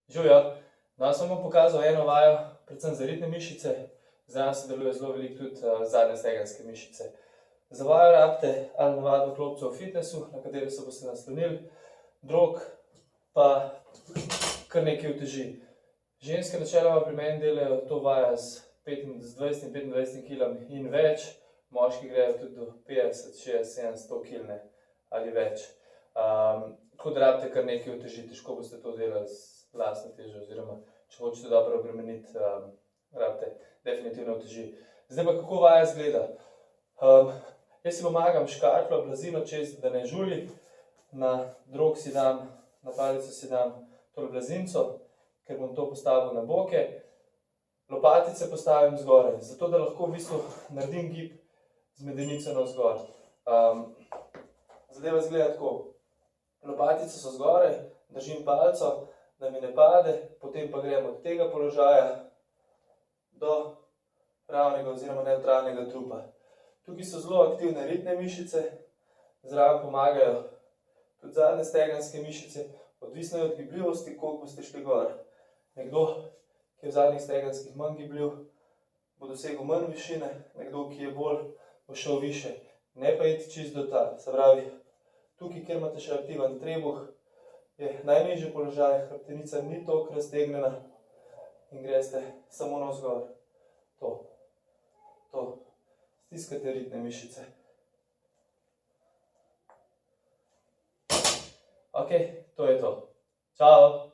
Živijo, danes sem vam pokazal eno vajo, predvsem za ritne mišice, zraven se deluje zelo veliko tudi zadnje stegenske mišice. Za vajo rabite ali navadno klopco v fitnessu, na katero se boste naslonili, drog pa kar nekaj uteži. Ženske načeloma pri meni delajo to vajo z 20-25 kg in več, moški grejo tudi do 50, 60, 100 kg ali več. Tako da rabite kar nekaj uteži, težko boste to delali z lastno težo, oziroma če hočete dobro obremeniti, rabite definitivno uteži. Zdaj pa kako vaja izgleda. Jaz si pomagam škartlo, blazino čez, da ne žuli, na drog si dam, na palico si dam tole blazinco, ker bom to postavil na boke. Lopatice postavim zgoraj, zato da lahko v bistvu naredim gib z medenico navzgor. Zadeva izgleda tako. Lopatice so zgoraj, držim palico, da mi ne pade, potem pa gremo od tega položaja do ravnega oziroma nevtralnega trupa. Tukaj so zelo aktivne ritne mišice, zraven pomagajo tudi zadnje stegenske mišice, odvisno je od gibljivosti, koliko boste šli gor. Nekdo, ki je v zadnjih stegenskih manj gibljiv, bo dosegel manj višine, nekdo, ki je bolj, bo šel više. Ne pa iti čisto do tal. Se pravi, tukaj, kjer imate še aktiven trebuh, je najnižji položaj, hrbtenica ni toliko raztegnjena in greste samo navzgor. To. Stiskate ritne mišice. Ok, to je to. Čau!